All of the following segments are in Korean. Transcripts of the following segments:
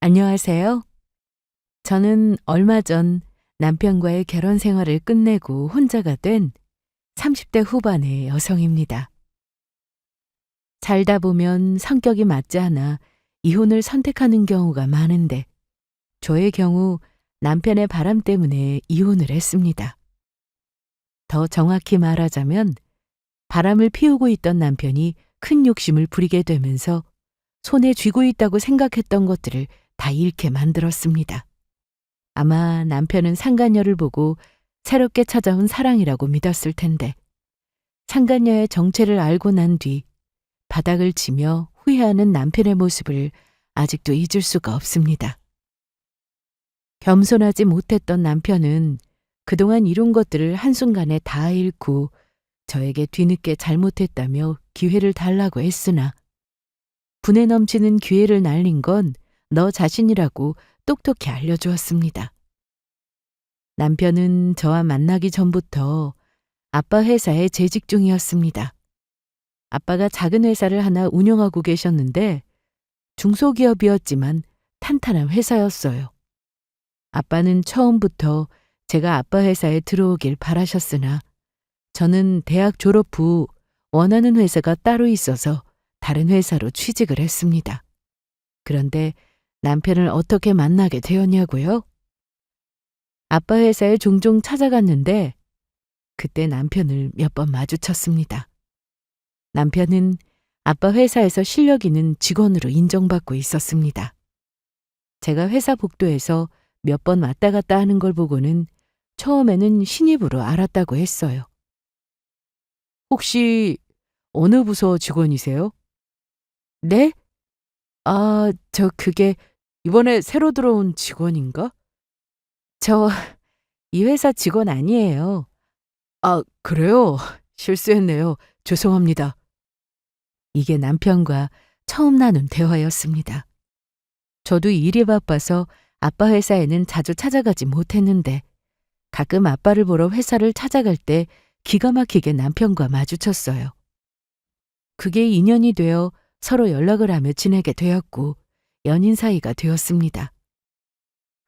안녕하세요. 저는 얼마 전 남편과의 결혼 생활을 끝내고 혼자가 된 30대 후반의 여성입니다. 살다 보면 성격이 맞지 않아 이혼을 선택하는 경우가 많은데 저의 경우 남편의 바람 때문에 이혼을 했습니다. 더 정확히 말하자면 바람을 피우고 있던 남편이 큰 욕심을 부리게 되면서 손에 쥐고 있다고 생각했던 것들을 다 잃게 만들었습니다. 아마 남편은 상간녀를 보고 새롭게 찾아온 사랑이라고 믿었을 텐데 상간녀의 정체를 알고 난 뒤 바닥을 치며 후회하는 남편의 모습을 아직도 잊을 수가 없습니다. 겸손하지 못했던 남편은 그동안 이룬 것들을 한순간에 다 잃고 저에게 뒤늦게 잘못했다며 기회를 달라고 했으나 분에 넘치는 기회를 날린 건 너 자신이라고 똑똑히 알려주었습니다. 남편은 저와 만나기 전부터 아빠 회사에 재직 중이었습니다. 아빠가 작은 회사를 하나 운영하고 계셨는데 중소기업이었지만 탄탄한 회사였어요. 아빠는 처음부터 제가 아빠 회사에 들어오길 바라셨으나 저는 대학 졸업 후 원하는 회사가 따로 있어서 다른 회사로 취직을 했습니다. 그런데 남편을 어떻게 만나게 되었냐고요? 아빠 회사에 종종 찾아갔는데 그때 남편을 몇 번 마주쳤습니다. 남편은 아빠 회사에서 실력 있는 직원으로 인정받고 있었습니다. 제가 회사 복도에서 몇 번 왔다 갔다 하는 걸 보고는 처음에는 신입으로 알았다고 했어요. 혹시 어느 부서 직원이세요? 네? 그게 이번에 새로 들어온 직원인가? 저 이 회사 직원 아니에요. 아, 그래요? 실수했네요. 죄송합니다. 이게 남편과 처음 나눈 대화였습니다. 저도 일이 바빠서 아빠 회사에는 자주 찾아가지 못했는데 가끔 아빠를 보러 회사를 찾아갈 때 기가 막히게 남편과 마주쳤어요. 그게 인연이 되어 서로 연락을 하며 지내게 되었고 연인 사이가 되었습니다.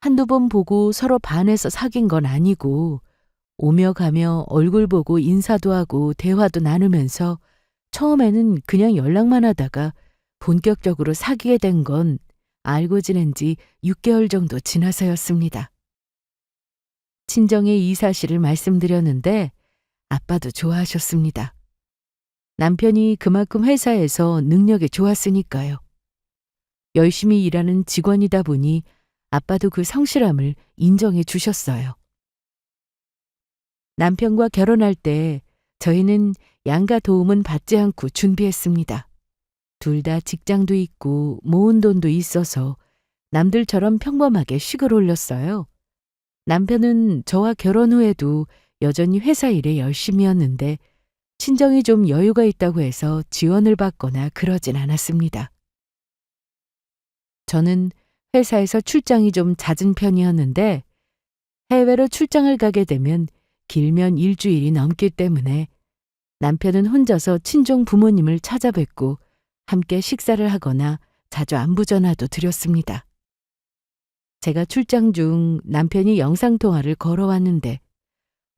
한두 번 보고 서로 반해서 사귄 건 아니고 오며 가며 얼굴 보고 인사도 하고 대화도 나누면서 처음에는 그냥 연락만 하다가 본격적으로 사귀게 된 건 알고 지낸 지 6개월 정도 지나서였습니다. 친정에 이 사실을 말씀드렸는데 아빠도 좋아하셨습니다. 남편이 그만큼 회사에서 능력이 좋았으니까요. 열심히 일하는 직원이다 보니 아빠도 그 성실함을 인정해 주셨어요. 남편과 결혼할 때 저희는 양가 도움은 받지 않고 준비했습니다. 둘 다 직장도 있고 모은 돈도 있어서 남들처럼 평범하게 식을 올렸어요. 남편은 저와 결혼 후에도 여전히 회사 일에 열심이었는데 친정이 좀 여유가 있다고 해서 지원을 받거나 그러진 않았습니다. 저는 회사에서 출장이 좀 잦은 편이었는데 해외로 출장을 가게 되면 길면 일주일이 넘기 때문에 남편은 혼자서 친정 부모님을 찾아뵙고 함께 식사를 하거나 자주 안부 전화도 드렸습니다. 제가 출장 중 남편이 영상통화를 걸어왔는데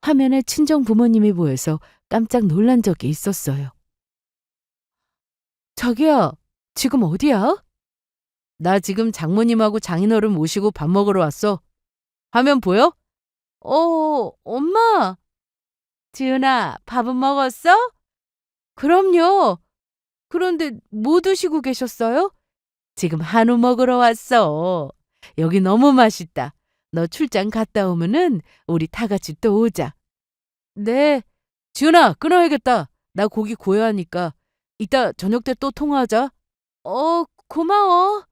화면에 친정 부모님이 보여서 깜짝 놀란 적이 있었어요. 자기야, 지금 어디야? 나 지금 장모님하고 장인어른 모시고 밥 먹으러 왔어. 화면 보여? 엄마. 지은아, 밥은 먹었어? 그럼요. 그런데 뭐 드시고 계셨어요? 지금 한우 먹으러 왔어. 여기 너무 맛있다. 너 출장 갔다 오면은 우리 다 같이 또 오자. 네. 지은아, 끊어야겠다. 나 고기 고요하니까. 이따 저녁 때 또 통화하자. 고마워.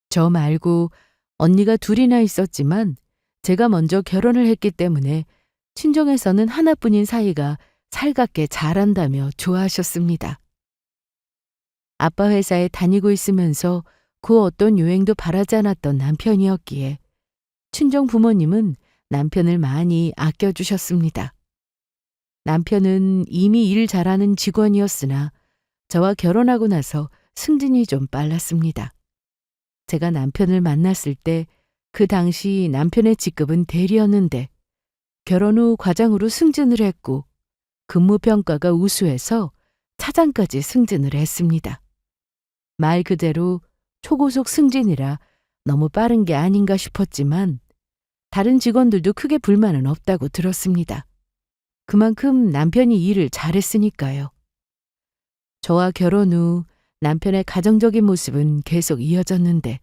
저 말고 언니가 둘이나 있었지만 제가 먼저 결혼을 했기 때문에 친정에서는 하나뿐인 사이가 살갑게 잘한다며 좋아하셨습니다. 아빠 회사에 다니고 있으면서 그 어떤 요행도 바라지 않았던 남편이었기에 친정 부모님은 남편을 많이 아껴주셨습니다. 남편은 이미 일 잘하는 직원이었으나 저와 결혼하고 나서 승진이 좀 빨랐습니다. 제가 남편을 만났을 때 그 당시 남편의 직급은 대리였는데 결혼 후 과장으로 승진을 했고 근무 평가가 우수해서 차장까지 승진을 했습니다. 말 그대로 초고속 승진이라 너무 빠른 게 아닌가 싶었지만 다른 직원들도 크게 불만은 없다고 들었습니다. 그만큼 남편이 일을 잘했으니까요. 저와 결혼 후 남편의 가정적인 모습은 계속 이어졌는데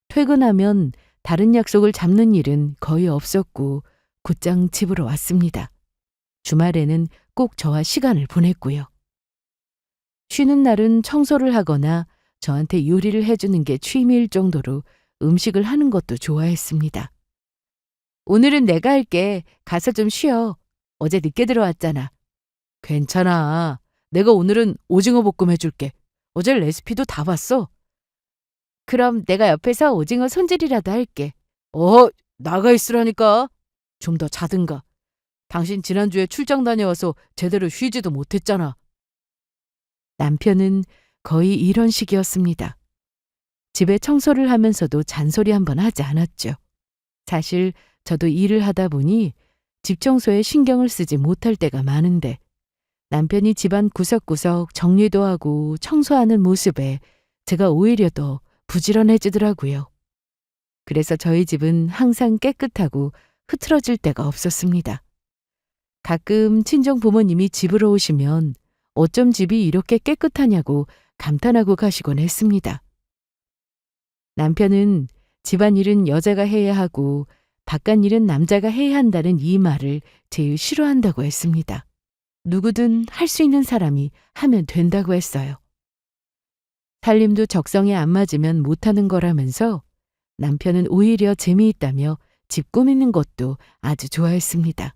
퇴근하면 다른 약속을 잡는 일은 거의 없었고 곧장 집으로 왔습니다. 주말에는 꼭 저와 시간을 보냈고요. 쉬는 날은 청소를 하거나 저한테 요리를 해주는 게 취미일 정도로 음식을 하는 것도 좋아했습니다. 오늘은 내가 할게. 가서 좀 쉬어. 어제 늦게 들어왔잖아. 괜찮아. 내가 오늘은 오징어 볶음 해줄게. 어제 레시피도 다 봤어. 그럼 내가 옆에서 오징어 손질이라도 할게. 나가 있으라니까. 좀 더 자든가. 당신 지난주에 출장 다녀와서 제대로 쉬지도 못했잖아. 남편은 거의 이런 식이었습니다. 집에 청소를 하면서도 잔소리 한 번 하지 않았죠. 사실 저도 일을 하다 보니 집 청소에 신경을 쓰지 못할 때가 많은데 남편이 집안 구석구석 정리도 하고 청소하는 모습에 제가 오히려 더 부지런해지더라고요. 그래서 저희 집은 항상 깨끗하고 흐트러질 때가 없었습니다. 가끔 친정 부모님이 집으로 오시면 어쩜 집이 이렇게 깨끗하냐고 감탄하고 가시곤 했습니다. 남편은 집안일은 여자가 해야 하고 바깥일은 남자가 해야 한다는 이 말을 제일 싫어한다고 했습니다. 누구든 할 수 있는 사람이 하면 된다고 했어요. 살림도 적성에 안 맞으면 못하는 거라면서 남편은 오히려 재미있다며 집 꾸미는 것도 아주 좋아했습니다.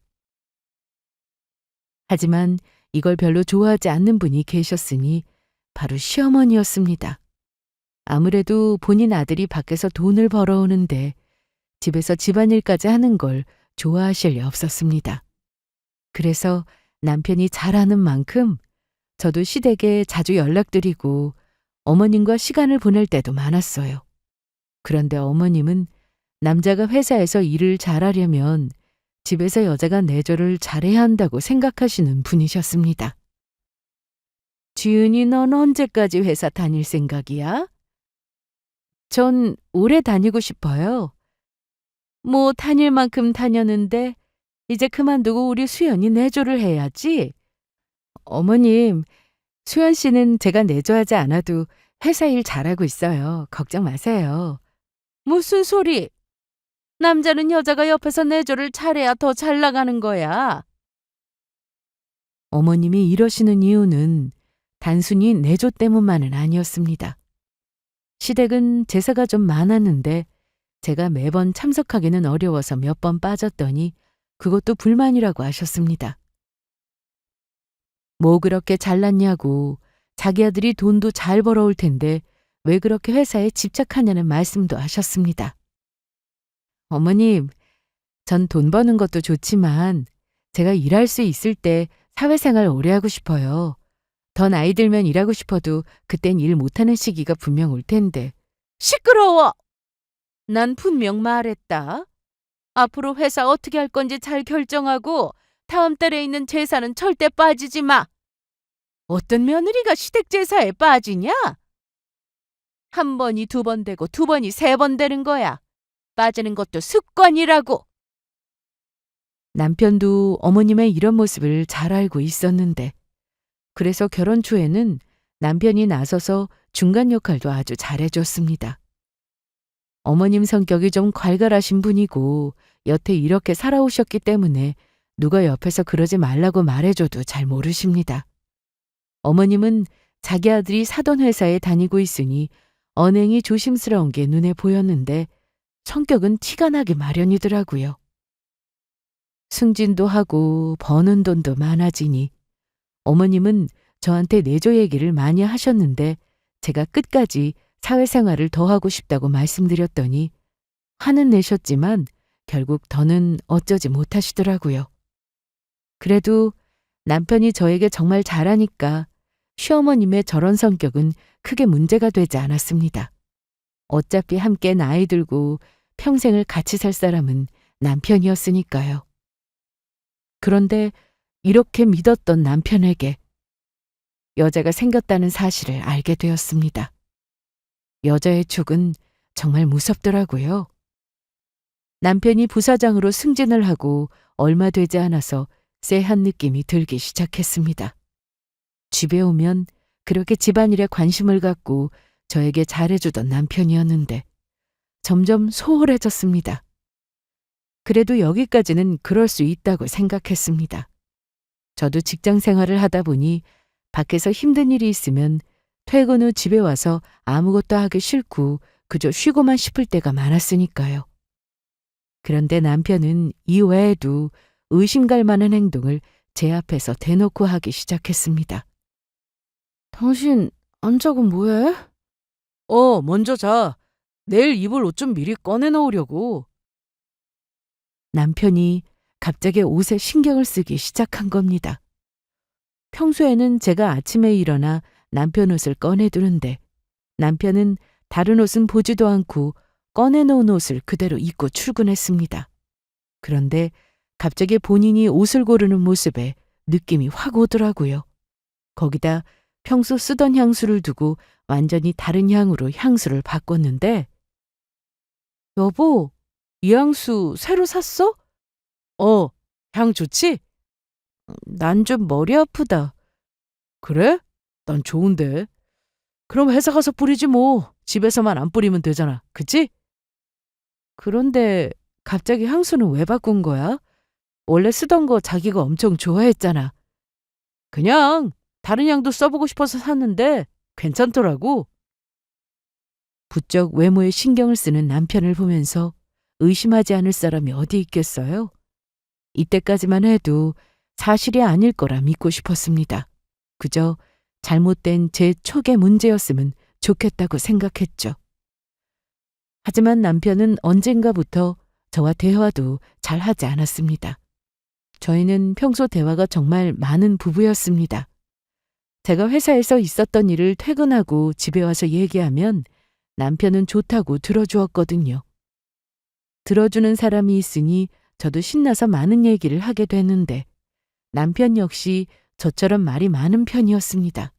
하지만 이걸 별로 좋아하지 않는 분이 계셨으니 바로 시어머니였습니다. 아무래도 본인 아들이 밖에서 돈을 벌어오는데 집에서 집안일까지 하는 걸 좋아하실 리 없었습니다. 그래서 남편이 잘하는 만큼 저도 시댁에 자주 연락드리고 어머님과 시간을 보낼 때도 많았어요. 그런데 어머님은 남자가 회사에서 일을 잘하려면 집에서 여자가 내조를 잘해야 한다고 생각하시는 분이셨습니다. 지은이 넌 언제까지 회사 다닐 생각이야? 전 오래 다니고 싶어요. 뭐 다닐 만큼 다녔는데 이제 그만두고 우리 수연이 내조를 해야지. 어머님, 수연 씨는 제가 내조하지 않아도 회사 일 잘하고 있어요. 걱정 마세요. 무슨 소리? 남자는 여자가 옆에서 내조를 잘해야 더 잘 나가는 거야. 어머님이 이러시는 이유는 단순히 내조 때문만은 아니었습니다. 시댁은 제사가 좀 많았는데 제가 매번 참석하기는 어려워서 몇 번 빠졌더니 그것도 불만이라고 하셨습니다. 뭐 그렇게 잘났냐고 자기 아들이 돈도 잘 벌어올 텐데 왜 그렇게 회사에 집착하냐는 말씀도 하셨습니다. 어머님, 전 돈 버는 것도 좋지만 제가 일할 수 있을 때 사회생활 오래 하고 싶어요. 더 나이 들면 일하고 싶어도 그땐 일 못하는 시기가 분명 올 텐데. 시끄러워! 난 분명 말했다. 앞으로 회사 어떻게 할 건지 잘 결정하고 다음 달에 있는 제사는 절대 빠지지 마. 어떤 며느리가 시댁 제사에 빠지냐? 한 번이 두 번 되고 두 번이 세 번 되는 거야. 빠지는 것도 습관이라고. 남편도 어머님의 이런 모습을 잘 알고 있었는데 그래서 결혼 초에는 남편이 나서서 중간 역할도 아주 잘해줬습니다. 어머님 성격이 좀 괄괄하신 분이고 여태 이렇게 살아오셨기 때문에 누가 옆에서 그러지 말라고 말해줘도 잘 모르십니다. 어머님은 자기 아들이 사돈 회사에 다니고 있으니 언행이 조심스러운 게 눈에 보였는데 성격은 티가 나기 마련이더라고요. 승진도 하고 버는 돈도 많아지니 어머님은 저한테 내조 얘기를 많이 하셨는데 제가 끝까지 사회생활을 더 하고 싶다고 말씀드렸더니 화는 내셨지만 결국 더는 어쩌지 못하시더라고요. 그래도 남편이 저에게 정말 잘하니까 시어머님의 저런 성격은 크게 문제가 되지 않았습니다. 어차피 함께 나이 들고 평생을 같이 살 사람은 남편이었으니까요. 그런데 이렇게 믿었던 남편에게 여자가 생겼다는 사실을 알게 되었습니다. 여자의 촉은 정말 무섭더라고요. 남편이 부사장으로 승진을 하고 얼마 되지 않아서 쎄한 느낌이 들기 시작했습니다. 집에 오면 그렇게 집안일에 관심을 갖고 저에게 잘해주던 남편이었는데 점점 소홀해졌습니다. 그래도 여기까지는 그럴 수 있다고 생각했습니다. 저도 직장 생활을 하다 보니 밖에서 힘든 일이 있으면 퇴근 후 집에 와서 아무것도 하기 싫고 그저 쉬고만 싶을 때가 많았으니까요. 그런데 남편은 이 외에도 의심갈 만한 행동을 제 앞에서 대놓고 하기 시작했습니다. 당신 안 자고 뭐해? 먼저 자. 내일 입을 옷 좀 미리 꺼내 놓으려고. 남편이 갑자기 옷에 신경을 쓰기 시작한 겁니다. 평소에는 제가 아침에 일어나 남편 옷을 꺼내두는데 남편은 다른 옷은 보지도 않고 꺼내놓은 옷을 그대로 입고 출근했습니다. 그런데 갑자기 본인이 옷을 고르는 모습에 느낌이 확 오더라고요. 거기다 평소 쓰던 향수를 두고 완전히 다른 향으로 향수를 바꿨는데 여보, 이 향수 새로 샀어? 향 좋지? 난 좀 머리 아프다. 그래? 난 좋은데. 그럼 회사 가서 뿌리지 뭐. 집에서만 안 뿌리면 되잖아. 그치? 그런데 갑자기 향수는 왜 바꾼 거야? 원래 쓰던 거 자기가 엄청 좋아했잖아. 그냥 다른 향도 써보고 싶어서 샀는데 괜찮더라고. 부쩍 외모에 신경을 쓰는 남편을 보면서 의심하지 않을 사람이 어디 있겠어요? 이때까지만 해도 사실이 아닐 거라 믿고 싶었습니다. 그저 잘못된 제 촉의 문제였으면 좋겠다고 생각했죠. 하지만 남편은 언젠가부터 저와 대화도 잘 하지 않았습니다. 저희는 평소 대화가 정말 많은 부부였습니다. 제가 회사에서 있었던 일을 퇴근하고 집에 와서 얘기하면 남편은 좋다고 들어주었거든요. 들어주는 사람이 있으니 저도 신나서 많은 얘기를 하게 됐는데 남편 역시 저처럼 말이 많은 편이었습니다.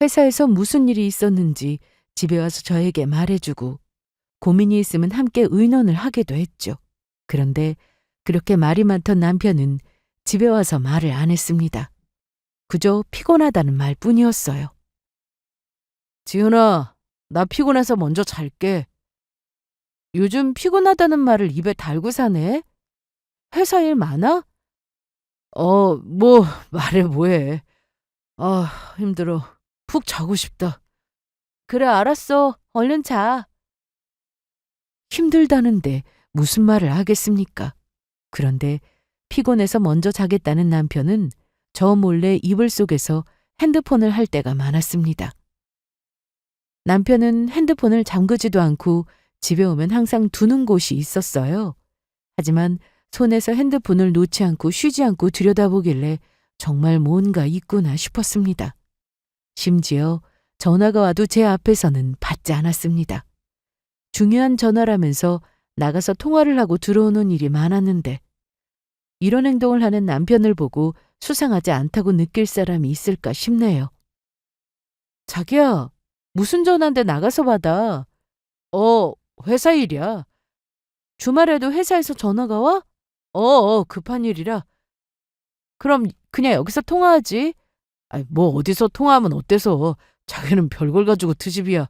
회사에서 무슨 일이 있었는지 집에 와서 저에게 말해주고 고민이 있으면 함께 의논을 하기도 했죠. 그런데 그렇게 말이 많던 남편은 집에 와서 말을 안 했습니다. 그저 피곤하다는 말뿐이었어요. 지은아, 나 피곤해서 먼저 잘게. 요즘 피곤하다는 말을 입에 달고 사네? 회사 일 많아? 말해 뭐해. 힘들어. 푹 자고 싶다. 그래, 알았어. 얼른 자. 힘들다는데 무슨 말을 하겠습니까? 그런데 피곤해서 먼저 자겠다는 남편은 저 몰래 이불 속에서 핸드폰을 할 때가 많았습니다. 남편은 핸드폰을 잠그지도 않고 집에 오면 항상 두는 곳이 있었어요. 하지만 손에서 핸드폰을 놓지 않고 쉬지 않고 들여다보길래 정말 뭔가 있구나 싶었습니다. 심지어 전화가 와도 제 앞에서는 받지 않았습니다. 중요한 전화라면서 나가서 통화를 하고 들어오는 일이 많았는데 이런 행동을 하는 남편을 보고 수상하지 않다고 느낄 사람이 있을까 싶네요. 자기야, 무슨 전화인데 나가서 받아? 회사 일이야. 주말에도 회사에서 전화가 와? 급한 일이라. 그럼 그냥 여기서 통화하지. 뭐 어디서 통화하면 어때서. 자기는 별걸 가지고 트집이야.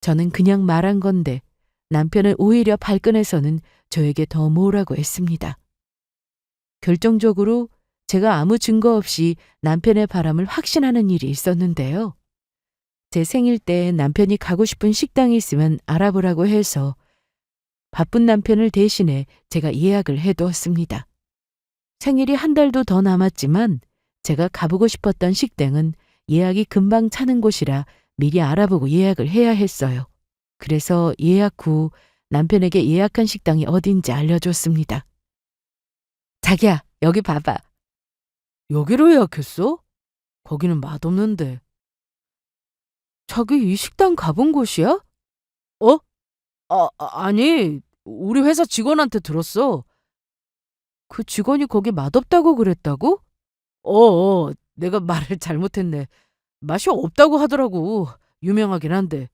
저는 그냥 말한 건데 남편은 오히려 발끈해서는 저에게 더 뭐라고 했습니다. 결정적으로 제가 아무 증거 없이 남편의 바람을 확신하는 일이 있었는데요. 제 생일 때 남편이 가고 싶은 식당이 있으면 알아보라고 해서 바쁜 남편을 대신해 제가 예약을 해두었습니다. 생일이 한 달도 더 남았지만 제가 가보고 싶었던 식당은 예약이 금방 차는 곳이라 미리 알아보고 예약을 해야 했어요. 그래서 예약 후 남편에게 예약한 식당이 어딘지 알려줬습니다. 자기야, 여기 봐봐. 여기로 예약했어? 거기는 맛없는데. 자기 이 식당 가본 곳이야? 어? 아니, 우리 회사 직원한테 들었어. 그 직원이 거기 맛없다고 그랬다고? 내가 말을 잘못했네. 맛이 없다고 하더라고. 유명하긴 한데.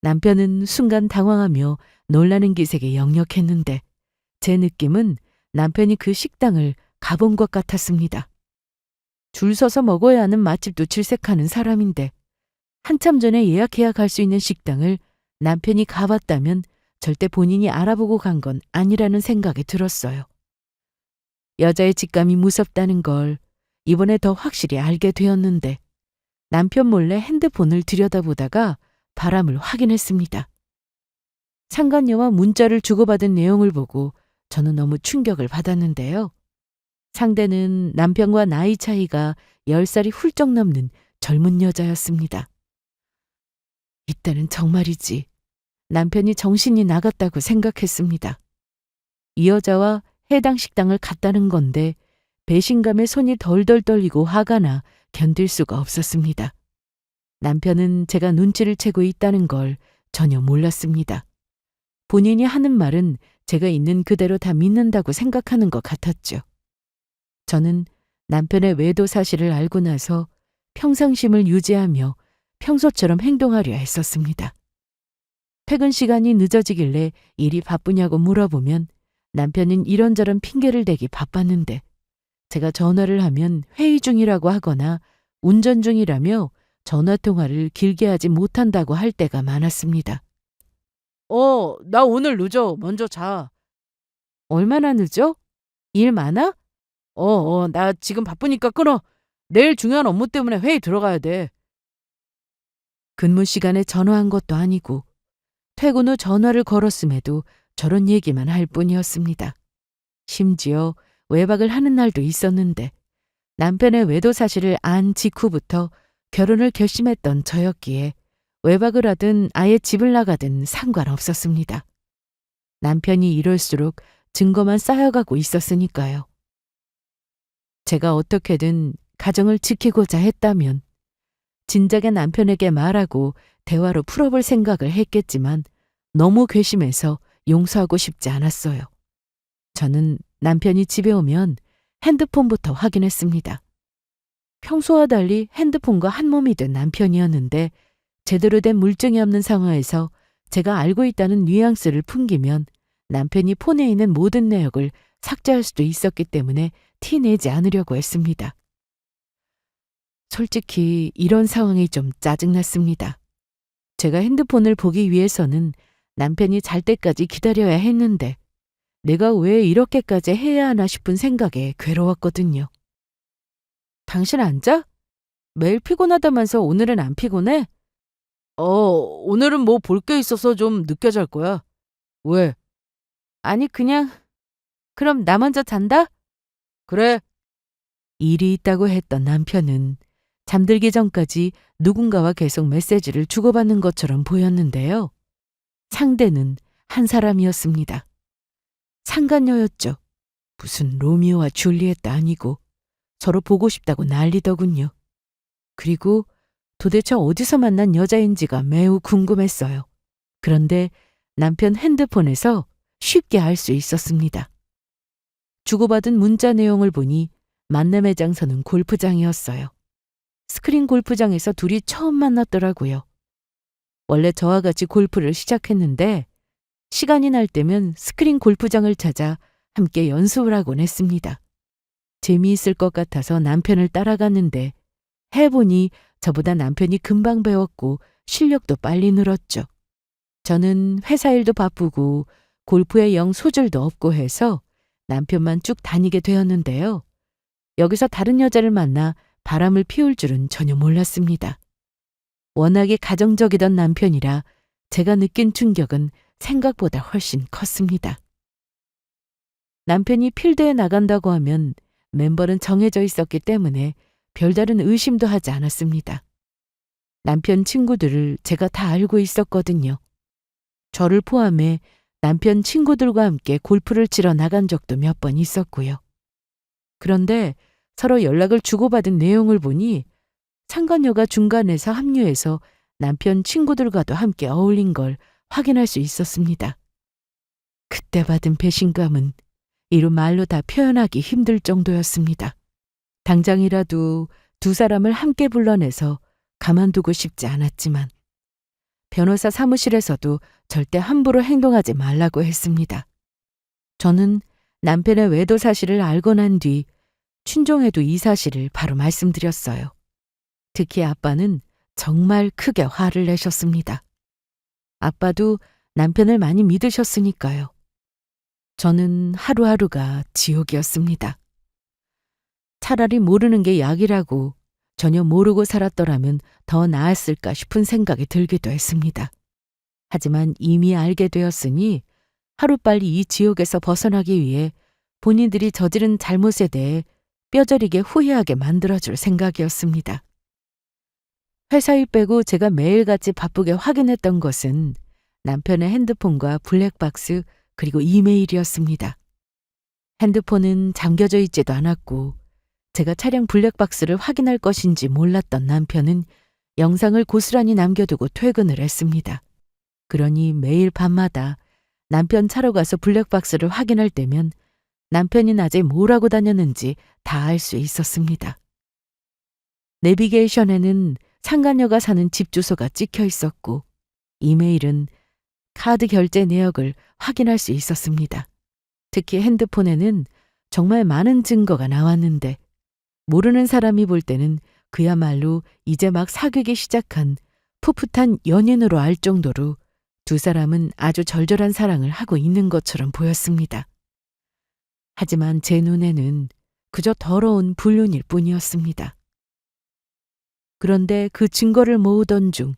남편은 순간 당황하며 놀라는 기색에 역력했는데 제 느낌은 남편이 그 식당을 가본 것 같았습니다. 줄 서서 먹어야 하는 맛집도 질색하는 사람인데 한참 전에 예약해야 갈 수 있는 식당을 남편이 가봤다면 절대 본인이 알아보고 간 건 아니라는 생각이 들었어요. 여자의 직감이 무섭다는 걸 이번에 더 확실히 알게 되었는데 남편 몰래 핸드폰을 들여다보다가 바람을 확인했습니다. 상간녀와 문자를 주고받은 내용을 보고 저는 너무 충격을 받았는데요. 상대는 남편과 나이 차이가 10살이 훌쩍 넘는 젊은 여자였습니다. 이때는 정말이지 남편이 정신이 나갔다고 생각했습니다. 이 여자와 해당 식당을 갔다는 건데 배신감에 손이 덜덜 떨리고 화가 나 견딜 수가 없었습니다. 남편은 제가 눈치를 채고 있다는 걸 전혀 몰랐습니다. 본인이 하는 말은 제가 있는 그대로 다 믿는다고 생각하는 것 같았죠. 저는 남편의 외도 사실을 알고 나서 평상심을 유지하며 평소처럼 행동하려 했었습니다. 퇴근 시간이 늦어지길래 일이 바쁘냐고 물어보면 남편은 이런저런 핑계를 대기 바빴는데 제가 전화를 하면 회의 중이라고 하거나 운전 중이라며 전화통화를 길게 하지 못한다고 할 때가 많았습니다. 나 오늘 늦어. 먼저 자. 얼마나 늦어? 일 많아? 나 지금 바쁘니까 끊어. 내일 중요한 업무 때문에 회의 들어가야 돼. 근무 시간에 전화한 것도 아니고 퇴근 후 전화를 걸었음에도 저런 얘기만 할 뿐이었습니다. 심지어 외박을 하는 날도 있었는데 남편의 외도 사실을 안 직후부터 결혼을 결심했던 저였기에 외박을 하든 아예 집을 나가든 상관없었습니다. 남편이 이럴수록 증거만 쌓여가고 있었으니까요. 제가 어떻게든 가정을 지키고자 했다면 진작에 남편에게 말하고 대화로 풀어볼 생각을 했겠지만 너무 괘씸해서 용서하고 싶지 않았어요. 저는 남편이 집에 오면 핸드폰부터 확인했습니다. 평소와 달리 핸드폰과 한몸이 된 남편이었는데 제대로 된 물증이 없는 상황에서 제가 알고 있다는 뉘앙스를 풍기면 남편이 폰에 있는 모든 내역을 삭제할 수도 있었기 때문에 티내지 않으려고 했습니다. 솔직히 이런 상황이 좀 짜증났습니다. 제가 핸드폰을 보기 위해서는 남편이 잘 때까지 기다려야 했는데 내가 왜 이렇게까지 해야 하나 싶은 생각에 괴로웠거든요. 당신 안 자? 매일 피곤하다면서 오늘은 안 피곤해? 오늘은 뭐 볼 게 있어서 좀 늦게 잘 거야. 왜? 아니, 그냥. 그럼 나 먼저 잔다? 그래. 일이 있다고 했던 남편은 잠들기 전까지 누군가와 계속 메시지를 주고받는 것처럼 보였는데요. 상대는 한 사람이었습니다. 상간녀였죠. 무슨 로미오와 줄리엣도 아니고 서로 보고 싶다고 난리더군요. 그리고 도대체 어디서 만난 여자인지가 매우 궁금했어요. 그런데 남편 핸드폰에서 쉽게 알 수 있었습니다. 주고받은 문자 내용을 보니 만남의 장소는 골프장이었어요. 스크린 골프장에서 둘이 처음 만났더라고요. 원래 저와 같이 골프를 시작했는데 시간이 날 때면 스크린 골프장을 찾아 함께 연습을 하곤 했습니다. 재미있을 것 같아서 남편을 따라갔는데 해보니 저보다 남편이 금방 배웠고 실력도 빨리 늘었죠. 저는 회사 일도 바쁘고 골프에 영 소질도 없고 해서 남편만 쭉 다니게 되었는데요. 여기서 다른 여자를 만나 바람을 피울 줄은 전혀 몰랐습니다. 워낙에 가정적이던 남편이라 제가 느낀 충격은 생각보다 훨씬 컸습니다. 남편이 필드에 나간다고 하면 멤버는 정해져 있었기 때문에 별다른 의심도 하지 않았습니다. 남편 친구들을 제가 다 알고 있었거든요. 저를 포함해 남편 친구들과 함께 골프를 치러 나간 적도 몇 번 있었고요. 그런데 서로 연락을 주고받은 내용을 보니 상간녀가 중간에서 합류해서 남편 친구들과도 함께 어울린 걸 확인할 수 있었습니다. 그때 받은 배신감은 이루 말로 다 표현하기 힘들 정도였습니다. 당장이라도 두 사람을 함께 불러내서 가만두고 싶지 않았지만 변호사 사무실에서도 절대 함부로 행동하지 말라고 했습니다. 저는 남편의 외도 사실을 알고 난 뒤 춘종에도 이 사실을 바로 말씀드렸어요. 특히 아빠는 정말 크게 화를 내셨습니다. 아빠도 남편을 많이 믿으셨으니까요. 저는 하루하루가 지옥이었습니다. 차라리 모르는 게 약이라고 전혀 모르고 살았더라면 더 나았을까 싶은 생각이 들기도 했습니다. 하지만 이미 알게 되었으니 하루빨리 이 지옥에서 벗어나기 위해 본인들이 저지른 잘못에 대해 뼈저리게 후회하게 만들어줄 생각이었습니다. 회사 일 빼고 제가 매일같이 바쁘게 확인했던 것은 남편의 핸드폰과 블랙박스 그리고 이메일이었습니다. 핸드폰은 잠겨져 있지도 않았고 제가 차량 블랙박스를 확인할 것인지 몰랐던 남편은 영상을 고스란히 남겨두고 퇴근을 했습니다. 그러니 매일 밤마다 남편 차로 가서 블랙박스를 확인할 때면 남편이 낮에 뭘 하고 다녔는지 다 알 수 있었습니다. 내비게이션에는 상간녀가 사는 집 주소가 찍혀 있었고 이메일은 카드 결제 내역을 확인할 수 있었습니다. 특히 핸드폰에는 정말 많은 증거가 나왔는데 모르는 사람이 볼 때는 그야말로 이제 막 사귀기 시작한 풋풋한 연인으로 알 정도로 두 사람은 아주 절절한 사랑을 하고 있는 것처럼 보였습니다. 하지만 제 눈에는 그저 더러운 불륜일 뿐이었습니다. 그런데 그 증거를 모으던 중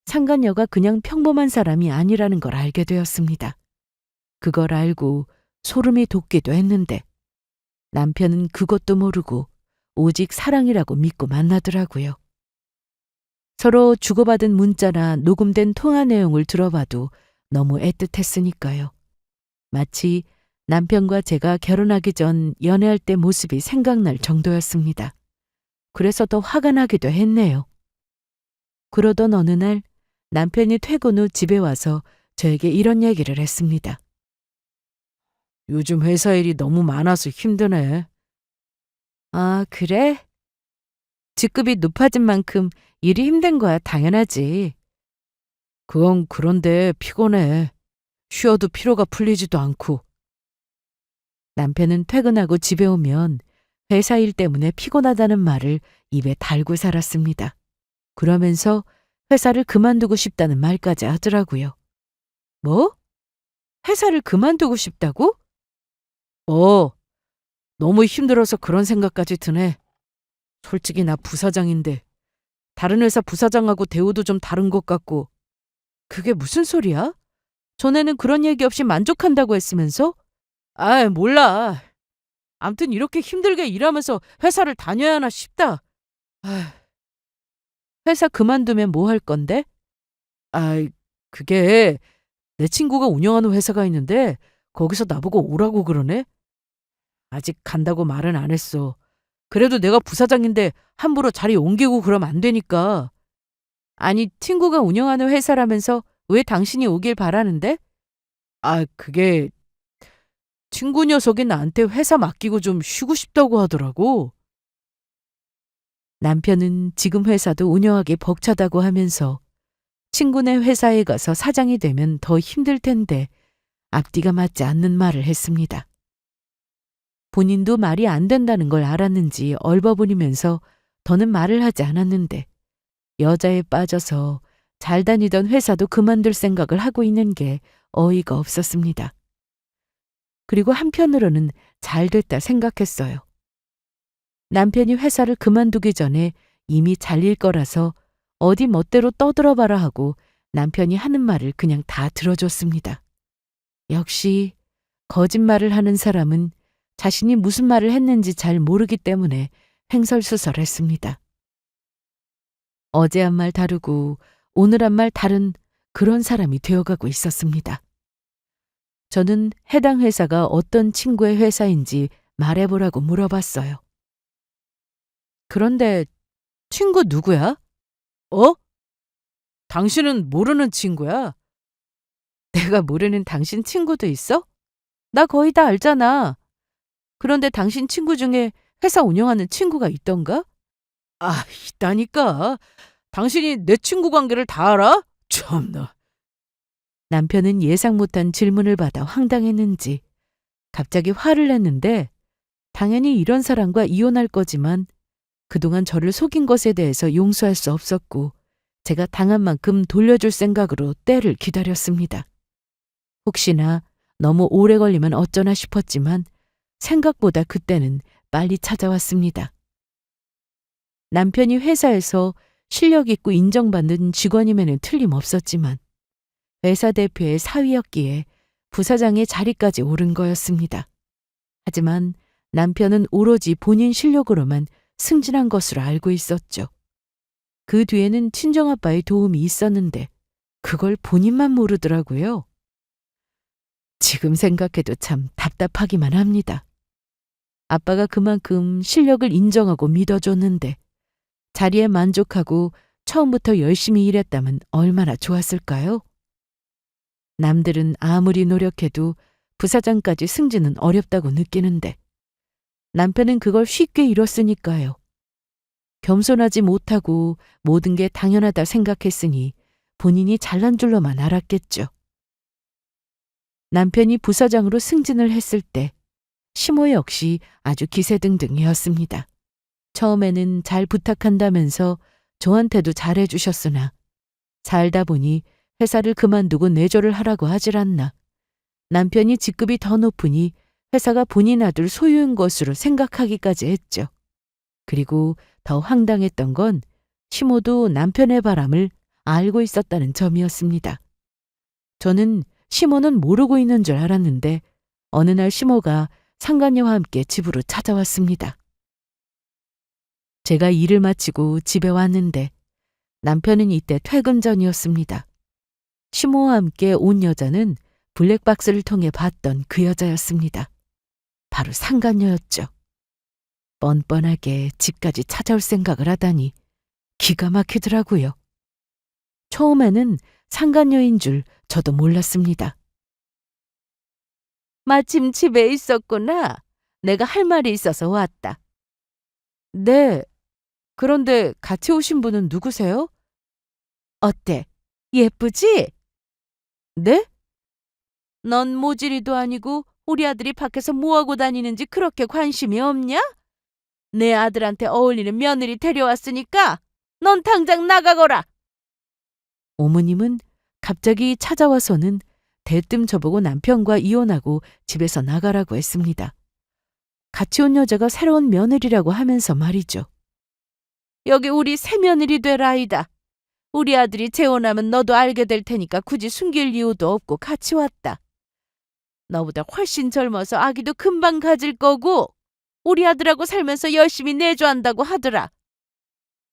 상간녀가 그냥 평범한 사람이 아니라는 걸 알게 되었습니다. 그걸 알고 소름이 돋기도 했는데 남편은 그것도 모르고 오직 사랑이라고 믿고 만나더라고요. 서로 주고받은 문자나 녹음된 통화 내용을 들어봐도 너무 애틋했으니까요. 마치 남편과 제가 결혼하기 전 연애할 때 모습이 생각날 정도였습니다. 그래서 더 화가 나기도 했네요. 그러던 어느 날 남편이 퇴근 후 집에 와서 저에게 이런 얘기를 했습니다. 요즘 회사 일이 너무 많아서 힘드네. 아, 그래? 직급이 높아진 만큼 일이 힘든 거야, 당연하지. 그건 그런데 피곤해. 쉬어도 피로가 풀리지도 않고. 남편은 퇴근하고 집에 오면 회사 일 때문에 피곤하다는 말을 입에 달고 살았습니다. 그러면서 회사를 그만두고 싶다는 말까지 하더라고요. 뭐? 회사를 그만두고 싶다고? 너무 힘들어서 그런 생각까지 드네. 솔직히 나 부사장인데 다른 회사 부사장하고 대우도 좀 다른 것 같고. 그게 무슨 소리야? 전에는 그런 얘기 없이 만족한다고 했으면서? 아, 몰라. 암튼 이렇게 힘들게 일하면서 회사를 다녀야 하나 싶다. 아, 회사 그만두면 뭐 할 건데? 아, 그게 내 친구가 운영하는 회사가 있는데 거기서 나보고 오라고 그러네? 아직 간다고 말은 안 했어. 그래도 내가 부사장인데 함부로 자리 옮기고 그러면 안 되니까. 아니, 친구가 운영하는 회사라면서 왜 당신이 오길 바라는데? 아, 그게 친구 녀석이 나한테 회사 맡기고 좀 쉬고 싶다고 하더라고. 남편은 지금 회사도 운영하기 벅차다고 하면서 친구네 회사에 가서 사장이 되면 더 힘들 텐데 앞뒤가 맞지 않는 말을 했습니다. 본인도 말이 안 된다는 걸 알았는지 얼버무리면서 더는 말을 하지 않았는데 여자에 빠져서 잘 다니던 회사도 그만둘 생각을 하고 있는 게 어이가 없었습니다. 그리고 한편으로는 잘 됐다 생각했어요. 남편이 회사를 그만두기 전에 이미 잘릴 거라서 어디 멋대로 떠들어봐라 하고 남편이 하는 말을 그냥 다 들어줬습니다. 역시 거짓말을 하는 사람은 자신이 무슨 말을 했는지 잘 모르기 때문에 횡설수설했습니다. 어제 한 말 다르고 오늘 한 말 다른 그런 사람이 되어가고 있었습니다. 저는 해당 회사가 어떤 친구의 회사인지 말해보라고 물어봤어요. 그런데 친구 누구야? 어? 당신은 모르는 친구야? 내가 모르는 당신 친구도 있어? 나 거의 다 알잖아. 그런데 당신 친구 중에 회사 운영하는 친구가 있던가? 아, 있다니까. 당신이 내 친구 관계를 다 알아? 참나. 남편은 예상 못한 질문을 받아 황당했는지 갑자기 화를 냈는데 당연히 이런 사람과 이혼할 거지만 그동안 저를 속인 것에 대해서 용서할 수 없었고 제가 당한 만큼 돌려줄 생각으로 때를 기다렸습니다. 혹시나 너무 오래 걸리면 어쩌나 싶었지만 생각보다 그때는 빨리 찾아왔습니다. 남편이 회사에서 실력 있고 인정받는 직원임에는 틀림없었지만 회사 대표의 사위였기에 부사장의 자리까지 오른 거였습니다. 하지만 남편은 오로지 본인 실력으로만 승진한 것으로 알고 있었죠. 그 뒤에는 친정아빠의 도움이 있었는데 그걸 본인만 모르더라고요. 지금 생각해도 참 답답하기만 합니다. 아빠가 그만큼 실력을 인정하고 믿어줬는데 자리에 만족하고 처음부터 열심히 일했다면 얼마나 좋았을까요? 남들은 아무리 노력해도 부사장까지 승진은 어렵다고 느끼는데 남편은 그걸 쉽게 이뤘으니까요. 겸손하지 못하고 모든 게 당연하다 생각했으니 본인이 잘난 줄로만 알았겠죠. 남편이 부사장으로 승진을 했을 때 시모 역시 아주 기세등등이었습니다. 처음에는 잘 부탁한다면서 저한테도 잘해주셨으나 살다 보니 회사를 그만두고 내조를 하라고 하질 않나 남편이 직급이 더 높으니 회사가 본인 아들 소유인 것으로 생각하기까지 했죠. 그리고 더 황당했던 건 시모도 남편의 바람을 알고 있었다는 점이었습니다. 저는 시모는 모르고 있는 줄 알았는데 어느 날 시모가 상간녀와 함께 집으로 찾아왔습니다. 제가 일을 마치고 집에 왔는데 남편은 이때 퇴근 전이었습니다. 시모와 함께 온 여자는 블랙박스를 통해 봤던 그 여자였습니다. 바로 상간녀였죠. 뻔뻔하게 집까지 찾아올 생각을 하다니 기가 막히더라고요. 처음에는 상간녀인 줄 저도 몰랐습니다. 마침 집에 있었구나. 내가 할 말이 있어서 왔다. 네, 그런데 같이 오신 분은 누구세요? 어때? 예쁘지? 네? 넌 모질이도 아니고 우리 아들이 밖에서 뭐하고 다니는지 그렇게 관심이 없냐? 내 아들한테 어울리는 며느리 데려왔으니까 넌 당장 나가거라. 어머님은 갑자기 찾아와서는 대뜸 저보고 남편과 이혼하고 집에서 나가라고 했습니다. 같이 온 여자가 새로운 며느리라고 하면서 말이죠. 여기 우리 새며느리 될 아이다. 우리 아들이 재혼하면 너도 알게 될 테니까 굳이 숨길 이유도 없고 같이 왔다. 너보다 훨씬 젊어서 아기도 금방 가질 거고 우리 아들하고 살면서 열심히 내조한다고 하더라.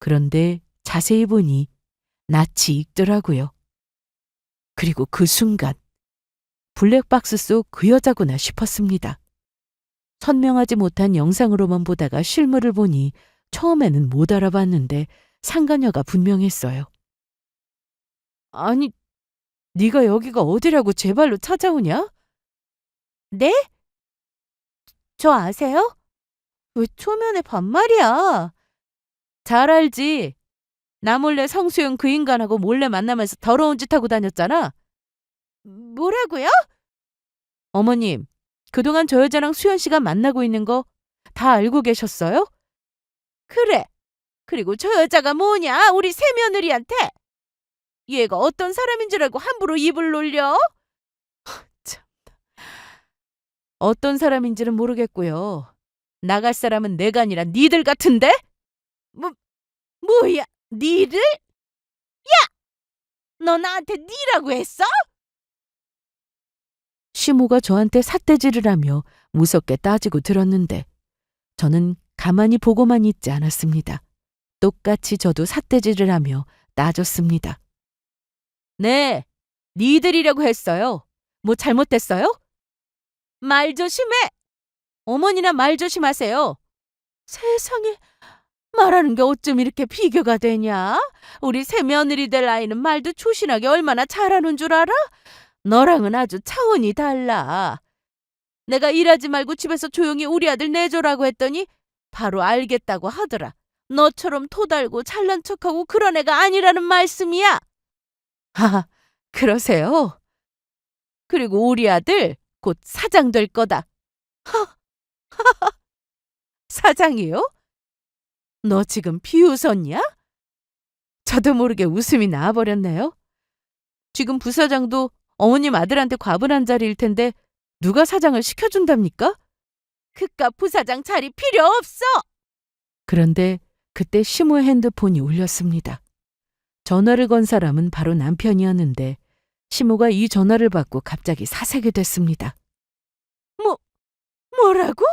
그런데 자세히 보니 낯이 익더라고요. 그리고 그 순간 블랙박스 속 그 여자구나 싶었습니다. 선명하지 못한 영상으로만 보다가 실물을 보니 처음에는 못 알아봤는데 상간녀가 분명했어요. 아니, 네가 여기가 어디라고 제 발로 찾아오냐? 네? 저 아세요? 왜 초면에 반말이야? 잘 알지. 나 몰래 성수영 그 인간하고 몰래 만나면서 더러운 짓 하고 다녔잖아. 뭐라고요? 어머님, 그동안 저 여자랑 수연 씨가 만나고 있는 거 다 알고 계셨어요? 그래. 그리고 저 여자가 뭐냐? 우리 새며느리한테. 얘가 어떤 사람인 줄 알고 함부로 입을 놀려? 참. 어떤 사람인지는 모르겠고요. 나갈 사람은 내가 아니라 니들 같은데? 뭐야? 니들? 너 나한테 니라고 했어? 시모가 저한테 삿대질을 하며 무섭게 따지고 들었는데 저는 가만히 보고만 있지 않았습니다. 똑같이 저도 삿대질을 하며 따졌습니다. 네, 니들이라고 했어요. 뭐 잘못됐어요? 말 조심해! 어머니나 말 조심하세요. 세상에, 말하는 게 어쩜 이렇게 비교가 되냐? 우리 새며느리 될 아이는 말도 초신하게 얼마나 잘하는 줄 알아? 너랑은 아주 차원이 달라. 내가 일하지 말고 집에서 조용히 우리 아들 내줘라고 했더니 바로 알겠다고 하더라. 너처럼 토달고 잘난 척하고 그런 애가 아니라는 말씀이야. 아, 그러세요? 그리고 우리 아들 곧 사장 될 거다. 허, 사장이요? 너 지금 비웃었냐? 저도 모르게 웃음이 나와버렸네요. 지금 부사장도 어머님 아들한테 과분한 자리일 텐데 누가 사장을 시켜준답니까? 그깟 부사장 자리 필요 없어! 그런데 그때 시모의 핸드폰이 울렸습니다. 전화를 건 사람은 바로 남편이었는데 시모가 이 전화를 받고 갑자기 사색이 됐습니다. 뭐라고?